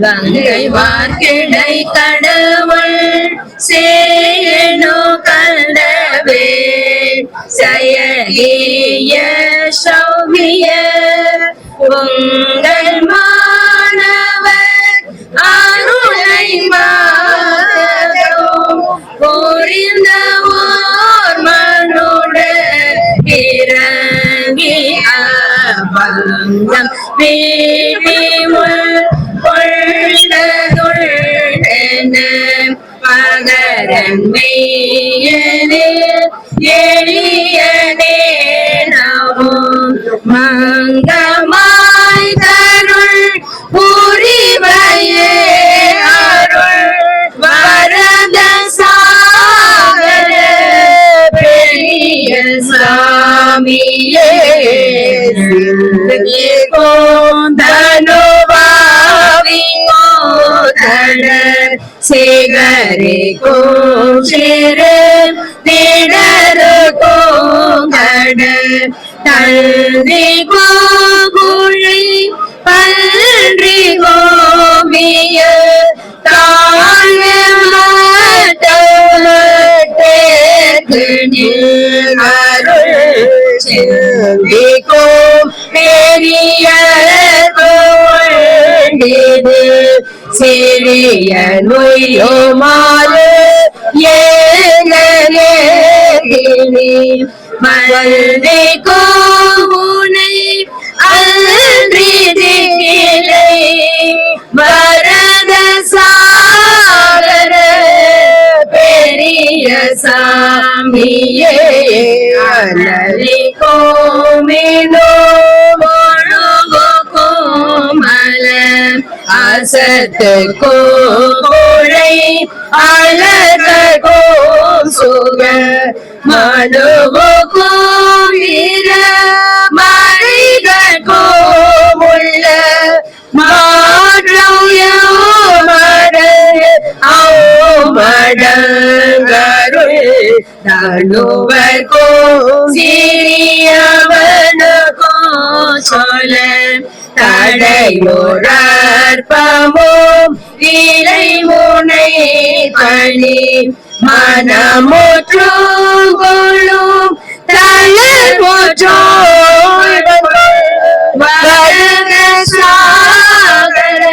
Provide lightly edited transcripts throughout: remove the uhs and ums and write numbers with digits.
கங்கை வார்கிடை கடவுள் சேனோ கண்டவே செயலிய சௌமிய உங்கள் மாணவர் அருளை மாதம் புரிந்த ஓர் மனுட இறங்கி அபங்கம் வீடிமுள் கொண்டதுள் பகரன் மெய்யனில் எளியனேனவும் மங்கமாய் தருள் புரிவையே அருள் வரத சாகர பெரிய சாமியே கோந்தனுவாவி கோதடர் சேகரே கோஷிரு திடரு கோங்கட தல்வி கோகுழி பல்றி கோமிய தாழ்வ மாட்டேற்கு அருள் செல்வி கோம் பெரிய கோண்டிது சிறிய நொய்யோமாறு ஏகனே மல்வி கோமுனை அன்றி திகிலை வரத சாகர பெரிய சாமியே அலரி கோமினோ முழுகு கோமல அசத்து கோழை அழக கோம் சுக மனுவு கோவிர மழைக கோமுள்ள மாற்றம் மடங்கருள் தனுவர் கோ சிறியவன கோ சொல தடையோரற்பமும் இலை முனை பணி மனமுற்றும் தளர் வரத சாகர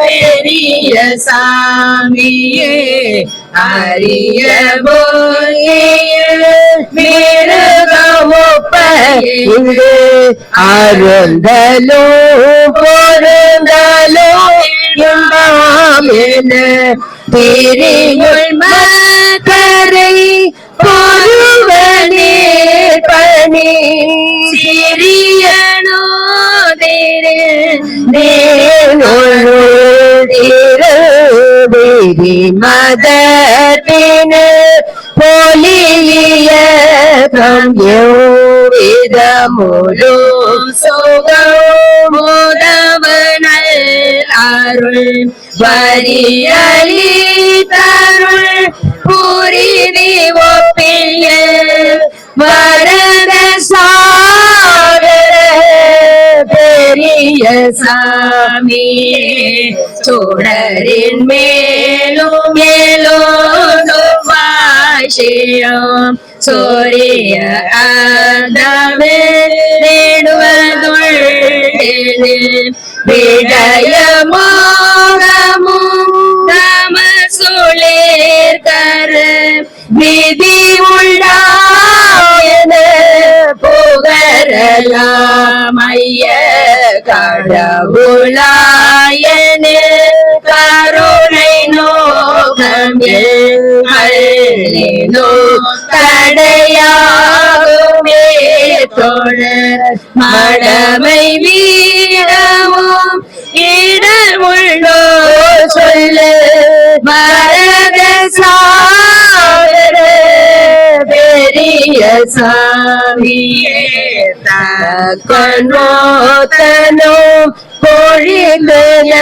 பெரிய சாமியே அரிய போய மிருகமொப்ப இங்கு அருந்தலோ பொருந்தலோ என திரியுள் மக்கரை பொருவனே பணி சிறியனோ திருவேதி மதத்தின பொலிய விதமுழு சுகமுதவனல் அருள் வரியலி தருள் புரிதி ஒப்பிய வரத சாகர பெரிய சாமியே சுடரின் மேலும் மேலும் வாஷியம் சூரிய ஆதவே நெடுவதுள் விடயமோகமும் தமசுளேர் கர விதி உள்ளாயன புகழலாம் ஐய கடவுளாயன கருணை நோகமே நோ தடையாகுமே தோழர் மடமை வீரமும் இடமுள்ளோ சொல்ல வரத சாகர பெரிய சாமியே தக்கனோ பொழிந்தன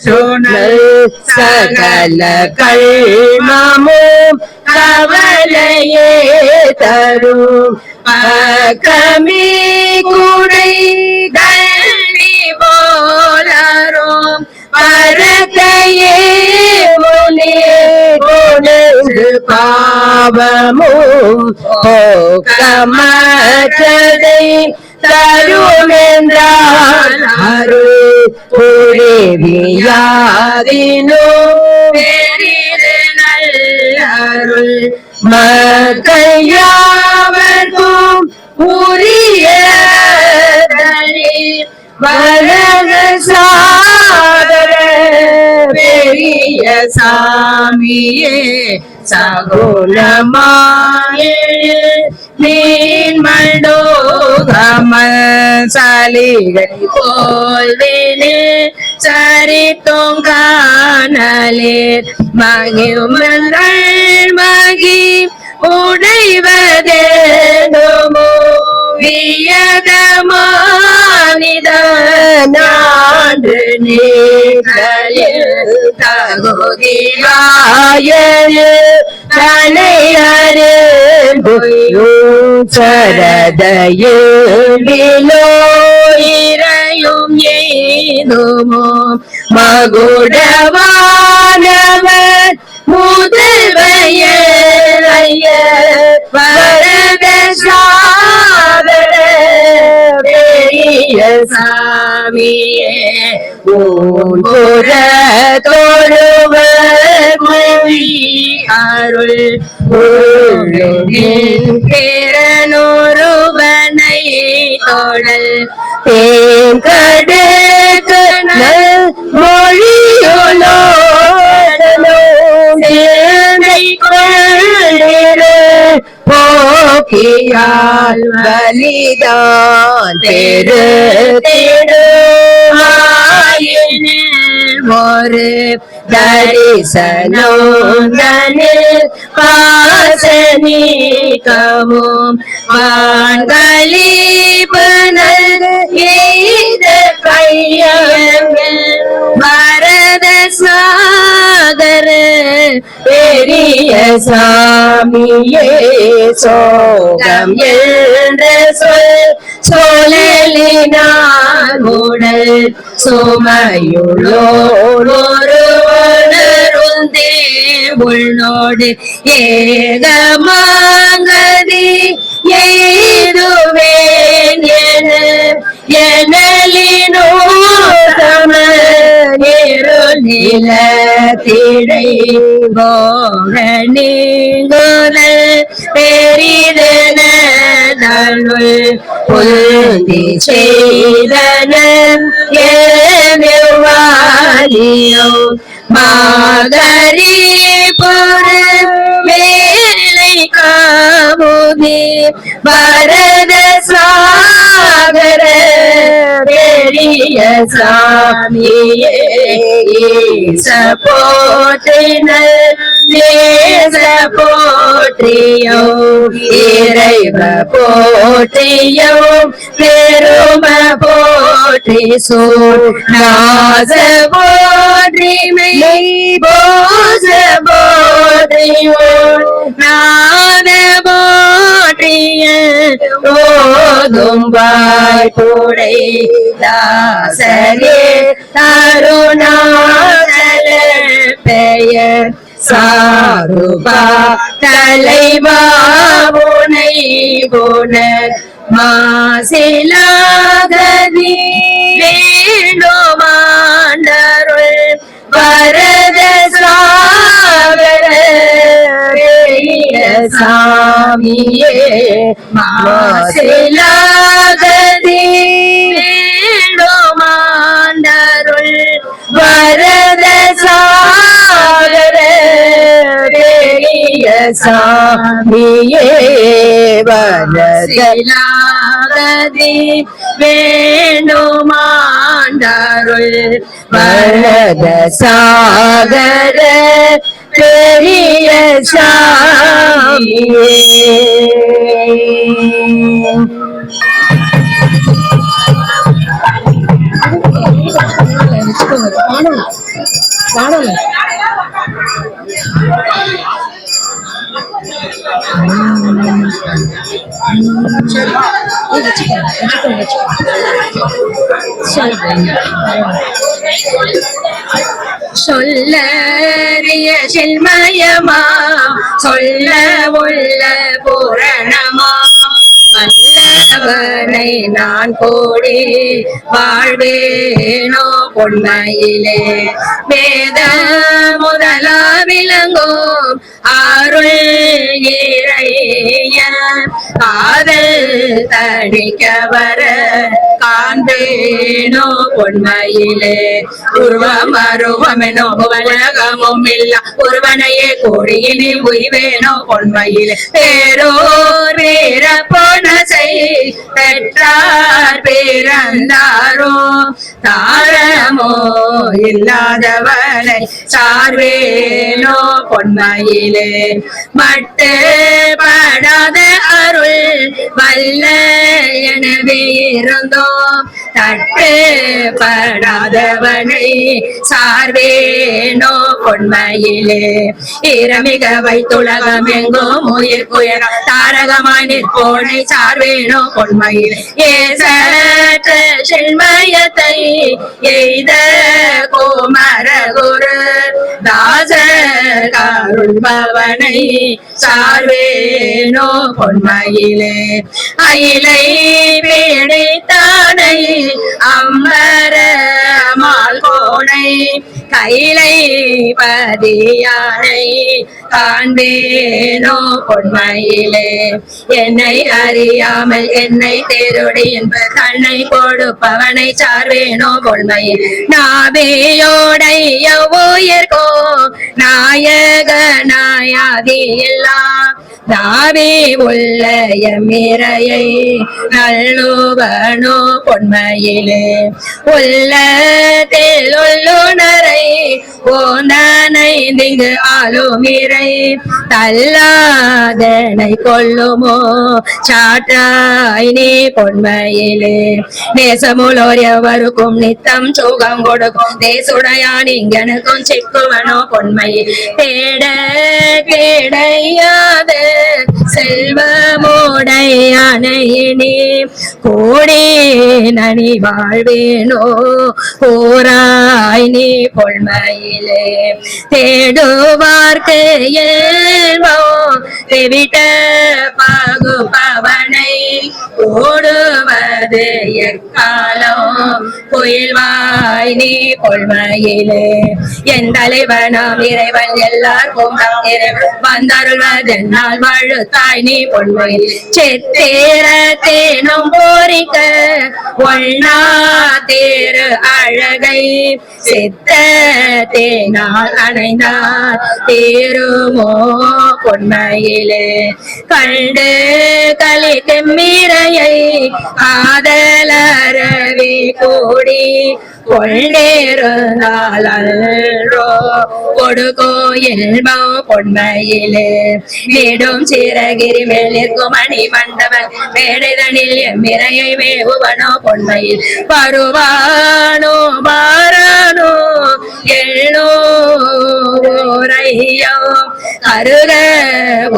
சுணல் சகல கல்மமும் கவலையே தரும் பக்கமே குடை தள்ளி போலரும் மலையே முனி உனது பாவமும் போக்கமற்றதை தருமென்றால் அருள் புரிவியாதினோ பெரிது நல்லருள் மக்கள் யாவர்க்கும் உரிய வலக சாதர பெரிய சாமியே சகுலமாயே நீன் மண்டோகம சாலிகை போல்வேனே சரித்தோம் காணலே மகிழ்மங்கள் மகி உடைவதேனமோ வியதமானித நாடு நீகளில் தகுதியாய தனையரு சரதையிலோ இறையும் ஏதுமோ மகுடவானவர் முதல்வைய வரத சாதர பெரிய சாமியே ஊன்புற தோழுவர் மொழி அருள் பேரனொருவனை தொடல் தேங்கடுக்கு மொழியுலோ போக்கியால் வலிதான் தெரு தெரு ஒரு தரிசனம் பாசனிக்கவும் வான்களிபுனல் எய்த கையங்கள் பரத சாகர பெரிய சாமியே சோகம் என்ற சொல் சோழலினார் உடல் சுமையுள்ளோருவனருந்தே உள்நோடு ஏகமாங்கதி எய்துவேன் எனலினோ நில திடை போகணிங்குல பெரிதன தனுள் புல்தி செய்தன ஏவாலியோ மாகரி புற மேலை காமுதி பரத சாகர பெரிய சாமியே போற்றினர் நேச போற்றியோ இறைவ போற்றியோ பெரும போற்றி சூர் நாச போற்றி மெய் போச போற்றியோ நாத போற்றிய ஓதும்பாய் புடை தாசரே தருணாசல பெயர் சாருபா தலைவா புனை புனர் மாசிலாகதி வேண்டுமாண்டருள் வரத சாகர சாமியே மாசிலாகதி வேண்டுமாண்டருள் வரத சாகர சாமியே வரதலாகதி வேண்டுமாண்டருள் வரத சாகர பெரிய சாமியே. சொல்லறிய சின்மயமா சொல்ல உள்ள பூரணமா வல்லவனை நான் கோடி வாழ்வேனோ பொன்மையிலே வேத முதலா விளங்கும் அருள் இறைய காதல் தணிக்க வர காண்பேனோ பொன்மையிலே உருவம் அருவமெனோ உலகமும் இல்ல ஒருவனையே கோடியினி உய்வேனோ பொன்மையிலே பேரோர் வீர பொனசை பெற்றார் பிறந்தாரோ தாரமோ இல்லாதவனை சார்வேனோ பொன்மையிலே மட்டு படாத அருள் வல்ல எனவே இருந்தோம் தட்டு படாதவனை சார்வேனோ பொன்மையிலே இரமிக வைத்துலகம் எங்கும் உயிர் குயர தாரகமாய் நிற்போனை சார்வேனோ பொன்மையிலே ஏசற்ற செல்மயத்தை எய்த கோமர குரு தாச கருள்பவனை சார்வேனோ பொன்மையிலே அயிலை பிடித்தானை அம்பர மால் கோணை கைலை பதியானை காண்பேனோ பொன்மையிலே என்னை அறியாமல் என்னை தேருடி என்பது தன்னை கொடுப்பவனை சார்வேனோ பொன்மையில் நாவேயோடைய உயிர்கோ நாயக நாயாதி எல்லாம் தாவே உள்ள எம்மிரையை நல்லுவனோ பொன்மையிலே உள்ளத்தில் உள்ளுணரை ஓந்தனை திங்கு ஆளுமிரை தள்ளாதனை கொள்ளுமோ சாற்றாய் நீ பொன்மையிலே நேசமுலோர் எவருக்கும் நித்தம் சுகம் கொடுக்கும் தேசுடையான் இங்கனுக்கும் சிக்குவனோ பொன்மையில் தேட கிடையாத செல்வமோடையானையினே கோடே நனி வாழ்வேனோ போராய் நீ பொன்மையிலே தேடுவார்க்கு ஏவோ தெவிட்ட பகுபவனை ஓடுவது எக்காலம் புயல்வாய் நீ பொன்மையிலே என் தலைவனாம் இறைவன் எல்லாருக்கும் வந்தருள்வதென்னால் வாழுத்தாய் நீ பொன்மையில் செத்தேர தேனும் போரிக்க ஒன்னா தேரு அழகை செத்த தேனால் அணைந்தார் தேருமோ பொன்மையிலே கண்டு களி தெம்மிரையை காதலரவே கூடி கொள்ளேறுந்தாளோ கொடுகோ என்போ பொன்மையிலே வீடும் சிறகிரி மேலிருக்கும் மணி மண்டபம் மேடைதனில் எம்மிரையை மேவுவனோ பொன்மையில் வருவானோ பாரானோ எள்ளோ ஓரையோ அருக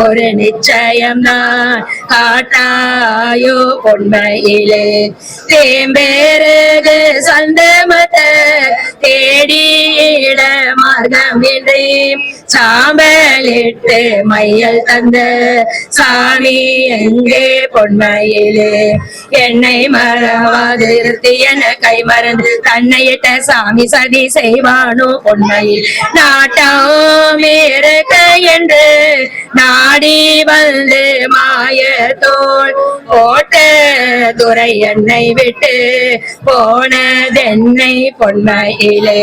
ஒரு நிச்சயம்தான் காட்டாயோ பொன்மையிலே தேம்பேருகு சந்தமத தேடியிட மார்க்கம் இன்றி சாம்பலிட்டு மையல் தந்த சாமி எங்கே பொன்மையிலே என்னை மறவாதிருத்தி என கை மறந்து தன்னையிட்ட சாமி சதி செய்வானோ பொன்மையில் நாட்டம் இருக்க என்று நாடி வந்து மாய தோல் போட்ட துறை என்னை விட்டு போனதென்னை பொன்மையிலே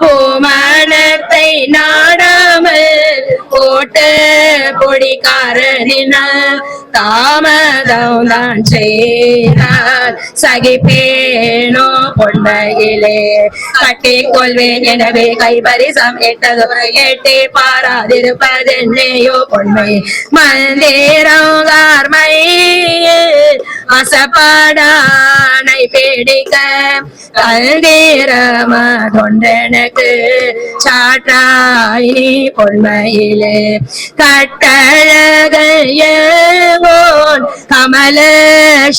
பூமணத்தை நாடாமல் போட்ட பொடிக்காரனின தாமதம் தான் செய்தார் சகிப்பேனோ பொன்மையிலே கட்டிக் கொள்வேன் எனவே கைபரிசம் எட்டதோ எட்டே பாராதிருப்பதென்னையோ பொன்மை மந்திரங்கார்மை அசப்பாடானை பேடிக்க கல்தீரம தொண்டனுக்கு சாற்றாய் நீ பொன்மையிலே கட்டழகல் ஏங்கோன் கமல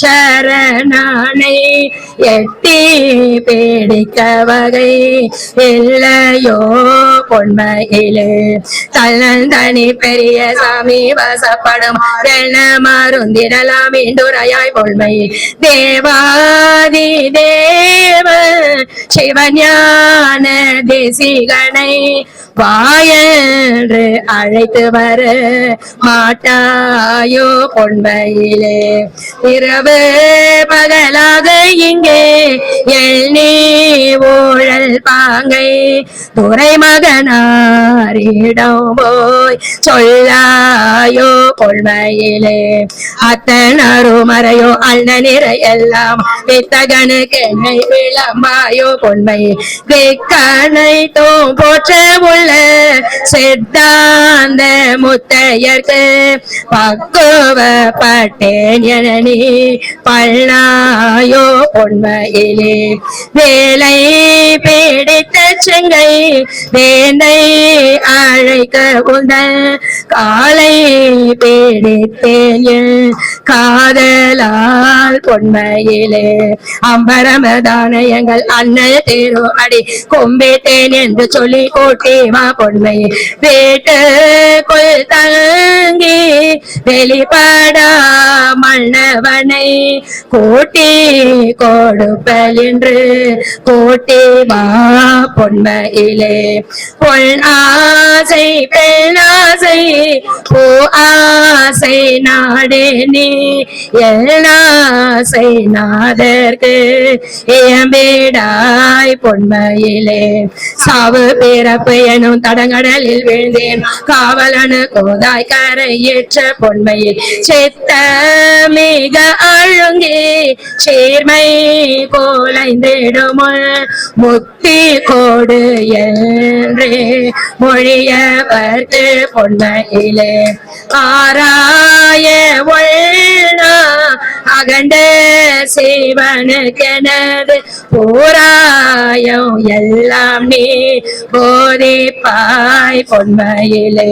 சரணானை எட்டி பேடிக்க வகை இல்லையோ பொன்மையிலே தன்னந்தனி பெரிய சாமி வசப்படும் என்ன மருந்திடலாம் இண்டுரையாய் பொன்மை தேவாதி தேவ சிவஞான தேசிகனை வாயென்று அழைத்து வர மாட்டாயோ பொன்மையிலே இரவு பகலாக இங்கே எண்ணி ஊழல் பாங்கை துறை மகனாரிடம் போய் சொல்லாயோ பொன்மையிலே அத்தனரு மறையோ அண்ண நிறை எல்லாம் வித்தகனுக்கு என்னை விளம்பாயோ பொன்மை திக்கனை தோம் போற்ற உள்ள சித்தாந்த முத்தையர்க்கு பக்குவப்பட்டேன் என நீ பல்லாயோ பொன்மையிலே வேலை பீடித்த செங்கை வேந்தை அழைக்க உந்தன் காலை பீடித்தேன் காதலால் பொன்மையிலே அம்பரமதான எங்கள் அண்ணல் தேரோ அடி கும்பிட்டேன் என்று சொல்லி கோட்டேமா பொன்மை வீட்டுக்குள் தங்கி வெளிப்படா மன்னவனை கோட்டி கொடுப்பல் என்று கோட்டி வா பொன்மையிலே பொன் ஆசை பெண் ஆசை பூ ஆசை நாடே நீ என்னாசை நாதற்கு ஏம்பேடாய் பொன்மையிலே சாவு பிறப்பு எனும் தடங்கடலில் விழுந்தேன் காவலனு கோதாய் கரையேற்ற பொன்மையில் சித்த மிக அழுங்கி சீர்மை கோலைந்திடுமுள் முத்தி கோடு என்றே மொழியவர்க்கு பொன்மையிலே ஆராய ஒள்ளா அகண்ட சிவனுக்கெனது போராயம் எல்லாம் நீ போதிப்பாய் பொன்மையிலே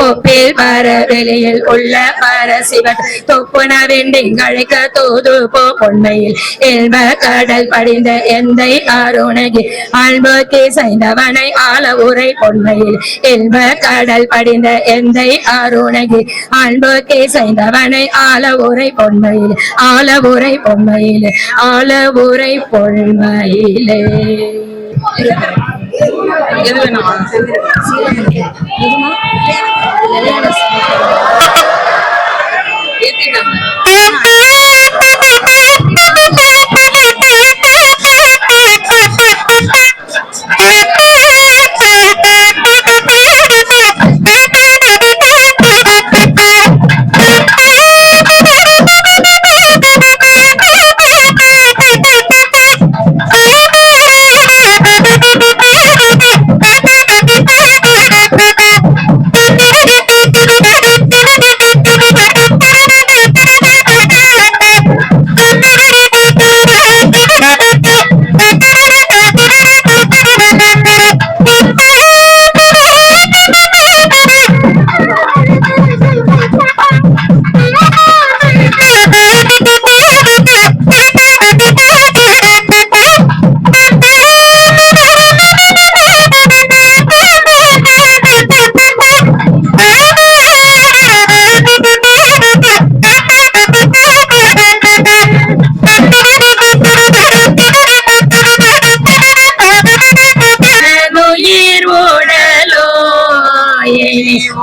ஒப்பில் பரவெளியில் உள்ள பரசிவன் தொப்புன வெண்டிங்கழைக்க தூது போ பொன்மையில் இன்ப கடல் படிந்த எந்தை அருணகி அன்புக்கு செய்தவனை ஆள உரை பொன்மையில் இன்ப கடல் படிந்த எந்தை அருணகி அன்புக்கு செய்தவனை ஆள உரை பொன்மையில் ஆள உரை பொன்மையிலே ஆள உரை பொன்மையிலே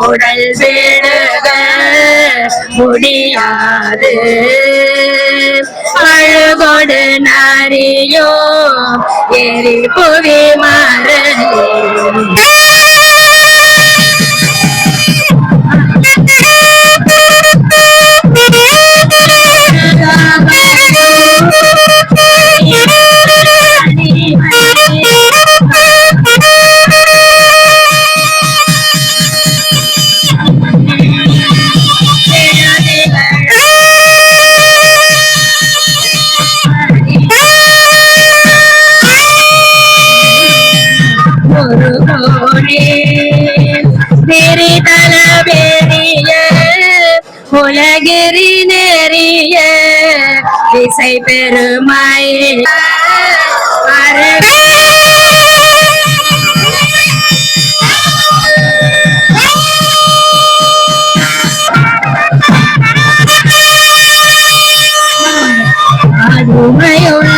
உடல் விடுக முடியாது அழுகொடு நாரியோ எரி புவி மறையே திரிதல பெரிய உலகிரி நெறிய திசை பெருமை அதுமையுள்ள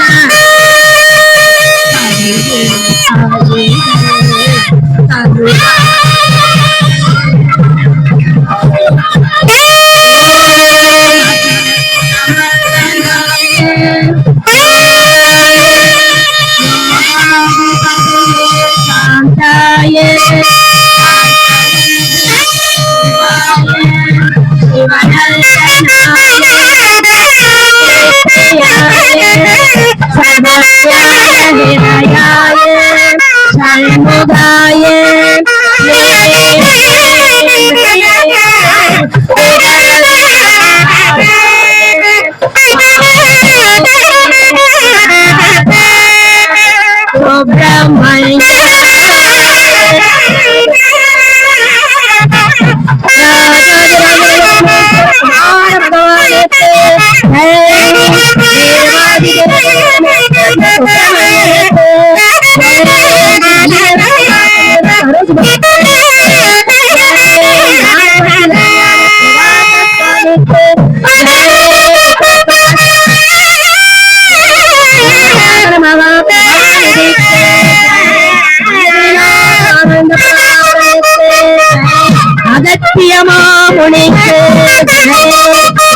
அகத்தியமாமுனிக்கு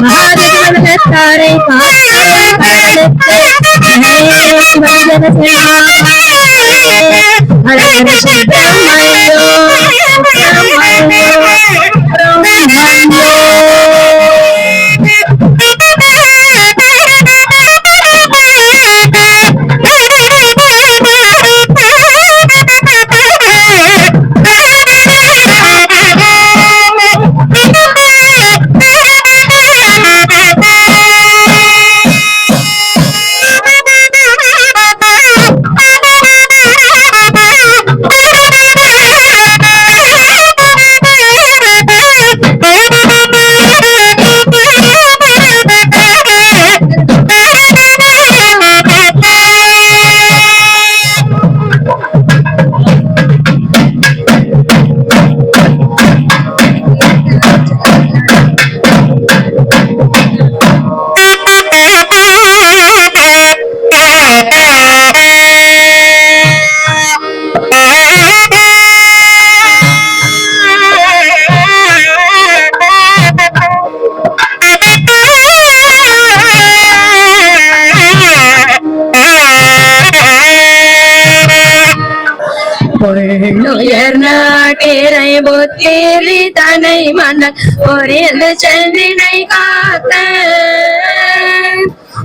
மகாதேவனத்தாரை பொள்ளுயர் நாட்டிரை புத்திரி தனை மன்னன் பொறிந்து சென்றினை காத்த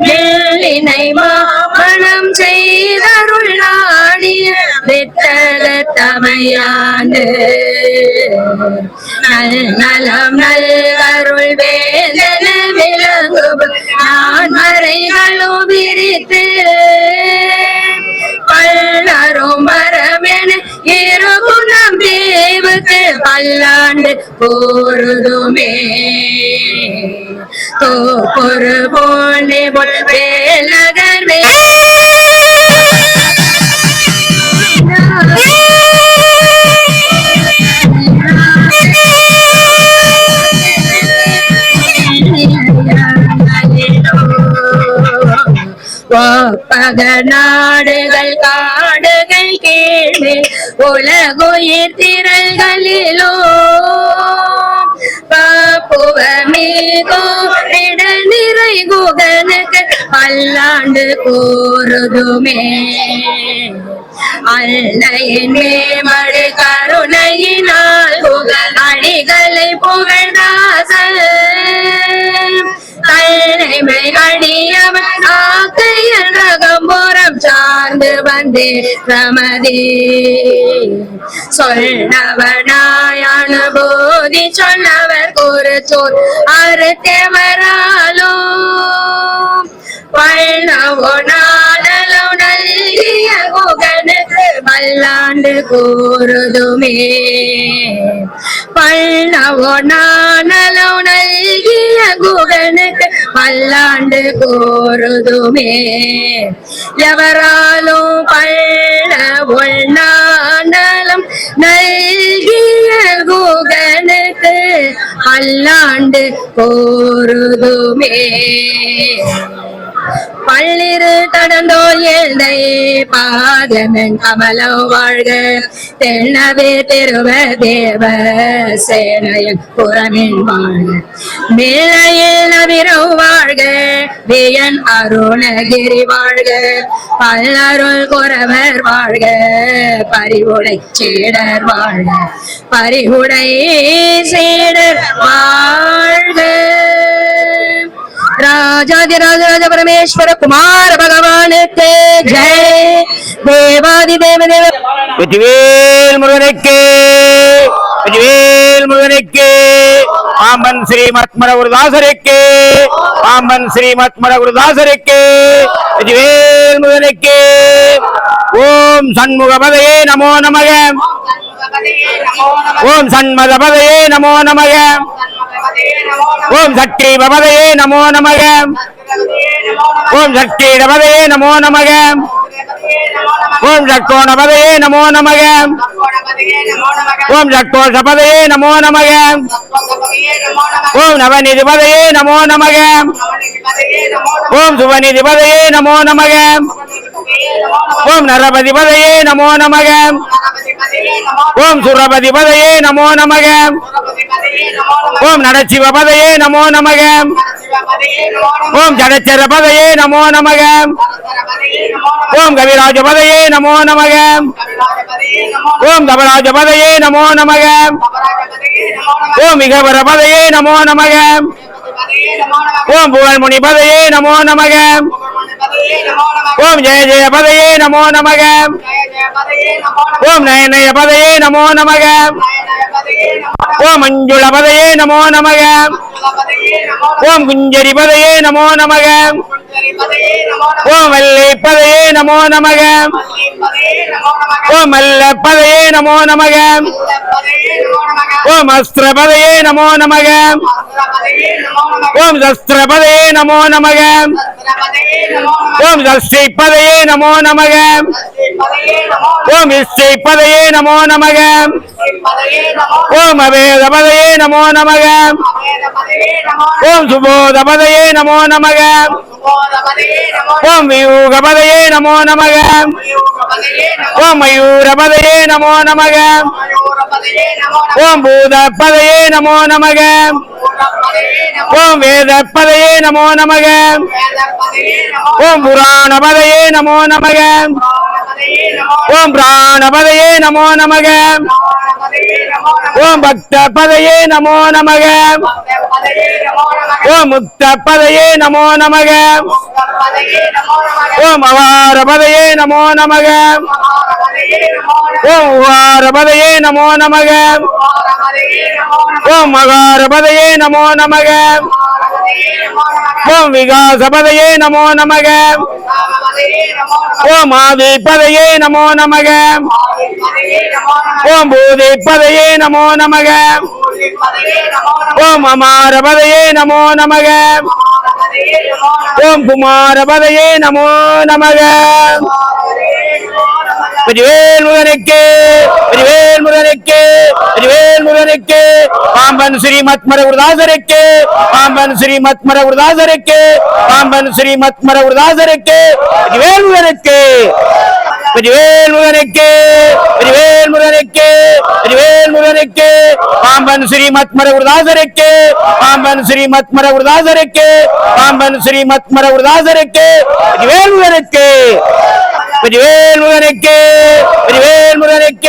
நெல்லினை மாமணம் செய்தருள் நாடிய வித்தகத்தமையாண்டு நலம் நல்கருள் வேதன விளங்கு நான் மறைகளும் விரித்து பல்லரும் மரமென இருக்கும் நம் தேவுக்கு பல்லாண்டு போருதுமே தோப்பொரு போனே பொல் வேலகர் பக நாடுகள் காடுகள் கீழே உலகுயிர் திரள்களிலோ பாப்புவமீகோ இட நிறை குகனுக்கு பல்லாண்டு கூறுதுமே அல்லையின் மேமடு கருணையினால் புகழ் அடிகளை புகழ்தாசல் கல்லைமை அடியவன் ஆக்கையன் ரகம்புறம் சார்ந்து வந்தே ரமதே சொன்னவனாய் அனுபூதி சொன்னவர் கூறுச்சோர் அறுத்தவராலோ பல்லவோ நாடலோ நல்கிய குகனுக்கு பல்லாண்டு கூறுதுமே பல்லவோ நானலோ நல்கிய குகனுக்கு பல்லாண்டு கோருதுமே எவராலும் பல்லவோ நானலம் நல்கிய குகனுக்கு பல்லாண்டு கோருதுமே பள்ளிரு கடந்தோல் எல்லை பாதமன் கமலம் வாழ்க தென்னவே திருவ தேவ சேனையன் புறமின் வாழ்க மேலையில் நவிரம் வாழ்க வியன் அருணகிரி வாழ்க பல்லருள் குறவர் வாழ்க பரிவுடை சீடர் வாழ்க பரிவுடை சீடர் வாழ்க राजाधिराज राजा परमेश्वर कुमार भगवान के जय देवादि देव देव வெற்றிவேல் முருகனுக்கு பாம்பன் ஸ்ரீமத்மர குருதாசருக்கு பாம்பன் ஸ்ரீமத்மர குருதாசருக்கு வெற்றிவேல் முருகனுக்கு ஓம் சண்முகபதையே நமோ நமக ஓம் சண்மதபதையே நமோ நமக ஓம் சக்தி பபதையே நமோ நமக ஓம் சக்தி பபதையே நமோ நமக ஓம் சக்கோணபதையே நமோ நமக ஓம் சக்கோஷபதையே நமோ நமக ஓம் நவநிதிபதையே நமோ நமக ஓம் சுவநிதிபதையே நமோ நமக ஓம் நரபதிபதையே நமோ நமக ஓம் சுரபதிபதையே நமோ நமக ஓம் நடச்சிவபதையே நமோ நமக ஓம் ஜடச்சரபதையே நமோ நமக ஓம் கவிராஜபதையே நமோ நமக ஓம் தபராஜபதையே நமோ நமக ஓம் மிகவரபதையே நமோ நமக ஓம் புகழ்முனிபதையே நமோ நமக ஓம் ஜெய ஜெயபதையே நமோ நமக ஓம் நயநயபதையே நமோ நமக ஓம் மஞ்சுளபதையே நமோ நமக ஓம் குஞ்சரிபதையே நமோ நமக ஓம் வல்லைப்பதையே நமோ நமக ஓம் மல்லப்பதையே நமோ நமக ஓம் அஸ்திரபதையே நமோ நமக ஓம் சஸ்திரபதையே நமோ நமக ஓம் சஷ்டிப்பதையே நமோ நமக ஓம் இஷ்டிப்பதையே நமோ நமக ஓம் அவேதபதையே நமோ நமக ஓம் சுபோதபதையே நமோ நமக ஓம் வியூகபதையே நமோ நமக ஓம் மயூரபதையே நமோ நமக ஓம் பூதப்பதையே நமோ நமக ஓம் வேதப்பதையே நமோ நமக ஓம் புராணபதையே நமோ நமக ஓம் பிராணபதையே நமோ நமக ஓம் பக்தபதையே நமோ நமக ஓம் முக்தபதையே நமோ நமக ஓம் அவாரபதையே நமோ நமக ஓம் உவாரபதையே நமோ நமக ஓம் மகாரபதையே நமோ நமக ஓம் விகாசபதையே நமோ நமக ஓம் ஆதிபதையே நமோ நமக ஓம் பூதிபதையே நமோ நமக ஓம் அமாரபதையே நமோ நமக ஓம் குமாரபதையே நமோ நமக வெற்றிவேல் முருகனுக்கு வெற்றிவேல் முருகனுக்கு வெற்றிவேல் முருகனுக்கு பாம்பன் ஸ்ரீமத்மர குருதாசருக்கு பாம்பன் ஸ்ரீமத்மர குருதாசருக்கு பாம்பன் ஸ்ரீமத்மர குருதாசருக்கு வெற்றிவேல் முருகனுக்கு வெற்றிவேல் முருகனுக்கு வெற்றிவேல் முருகனுக்கு வெற்றிவேல் முருகனுக்கு பாம்பன் ஸ்ரீமத்மர குருதாசருக்கு பாம்பன் ஸ்ரீமத்மர குருதாசருக்கு பாம்பன் ஸ்ரீமத்மர குருதாசருக்கு வெற்றிவேல் முருகனுக்கு வெற்றிவேல் முருகனுக்கு வெற்றிவேல் முருகனுக்கு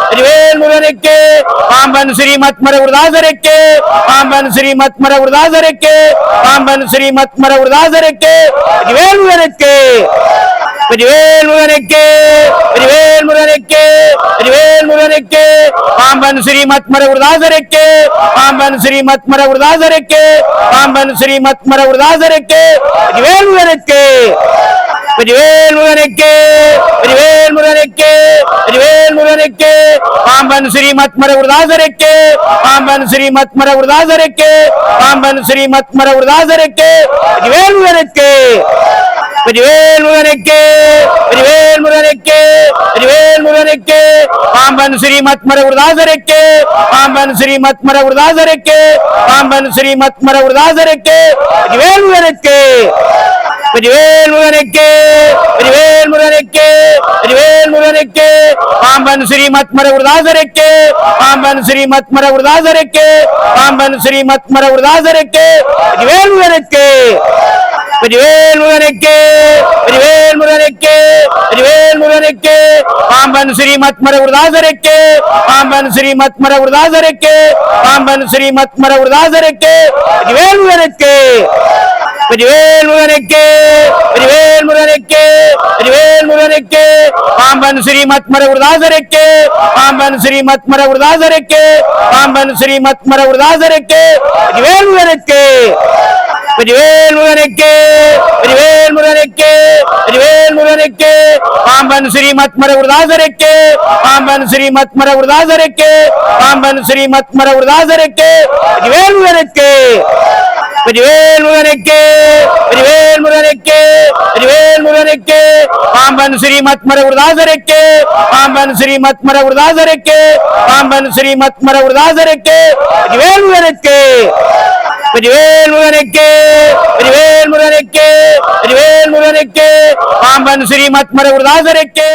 வெற்றிவேல் முருகனுக்கு பாம்பன் ஸ்ரீமத்மர குருதாசருக்கு பாம்பன் ஸ்ரீமத்மர குருதாசருக்கு பாம்பன் ஸ்ரீமத்மர குருதாசருக்கு வெற்றிவேல் முருகனுக்கு வெற்றிவேல் முருகனுக்கு வெற்றிவேல் முருகனுக்கு பாம்பன் ஸ்ரீமத்மர குருதாசருக்கு பாம்பன் ஸ்ரீமத்மர குருதாசருக்கு வெற்றிவேல் முருகனுக்கு வெற்றிவேல் முருகனுக்கு வெற்றிவேல் முருகனுக்கு வெற்றிவேல் முருகனுக்கு பாம்பன் ஸ்ரீமத்மர குருதாசருக்கு வெற்றிவேல் முருகனுக்கு வெற்றிவேல் முருகனுக்கு வெற்றிவேல் முருகனுக்கு பாம்பன் ஸ்ரீமத்மர குருதாசருக்கு பாம்பன் ஸ்ரீமத்மர குருதாசருக்கு பாம்பன் ஸ்ரீமத்மர குருதாசருக்கு வெற்றிவேல் முருகனுக்கு வெற்றிவேல் முருகனுக்கு வெற்றிவேல் முருகனுக்கு வெற்றிவேல் முருகனுக்கு பாம்பன் ஸ்ரீமத் மரகுருதாசருக்கு பாம்பன் ஸ்ரீமத் மரகுருதாசருக்கு பாம்பன் ஸ்ரீமத் மரகுருதாசருக்கு வெற்றிவேல் முருகனுக்கு வெற்றிவேல் முருகனுக்கு வெற்றிவேல் முருகனுக்கு வெற்றிவேல் முருகனுக்கு பாம்பன் ஸ்ரீமத் மரகுருதாசருக்கு பாம்பன் ஸ்ரீமத் மரகுருதாசருக்கு பாம்பன் ஸ்ரீமத் மரகுருதாசருக்கு வெற்றிவேல் முருகனுக்கு வெற்றிவேல் முருகனுக்கு வெற்றிவேல் முருகனுக்கு வெற்றிவேல் முருகனுக்கு பாம்பன் ஸ்ரீமத் மரகுருதாசருக்கு பாம்பன் ஸ்ரீமத் மரகுருதாசருக்கு பாம்பன் ஸ்ரீமத் மரகுருதாசருக்கு வெற்றிவேல் முருகனுக்கு வெற்றிவேல் முருகனுக்கு வெற்றிவேல் முருகனுக்கு வெற்றிவேல் முருகனுக்கு பாம்பன் ஸ்ரீமத் மரகுருதாசருக்கு பாம்பன் ஸ்ரீமத் மரகுருதாசருக்கு பாம்பன் ஸ்ரீமத் மரகுருதாசருக்கு வெற்றிவேல் முருகனுக்கு வெற்றிவேல் முருகனுக்கு வெற்றிவேல் முருகனுக்கு வெற்றிவேல் முருகனுக்கு பாம்பன் ஸ்ரீமத் மரகுருதாசருக்கு பாம்பன் ஸ்ரீமத் மரகுருதாசருக்கு பாம்பன் ஸ்ரீமத் மரகுருதாசருக்கு வெற்றிவேல் முருகனுக்கு வெற்றிவேல் முருகனுக்கு வெற்றிவேல் முருகனுக்கு வெற்றிவேல் முருகனுக்கு பாம்பன் ஸ்ரீமத் மரகுருதாசருக்கு பாம்பன் ஸ்ரீமத் மரகுருதாசருக்கு பாம்பன் ஸ்ரீமத் மரகுருதாசருக்கு வெற்றிவேல் முருகனுக்கு வெற்றிவேல் முருகனுக்கு வெற்றிவேல் முருகனுக்கு வெற்றிவேல் முருகனுக்கு பாம்பன் ஸ்ரீமத் மரகுருதாசருக்கு பாம்பன் ஸ்ரீமத் மரகுருதாசருக்கு பாம்பன் ஸ்ரீமத் மரகுருதாசருக்கு வெற்றிவேல் முருகனுக்கு வெற்றிவேல் முருகனுக்கு வெற்றிவேல் முருகனுக்கு வெற்றிவேல் முருகனுக்கு பாம்பன் ஸ்ரீமத் மரகுருதாசருக்கு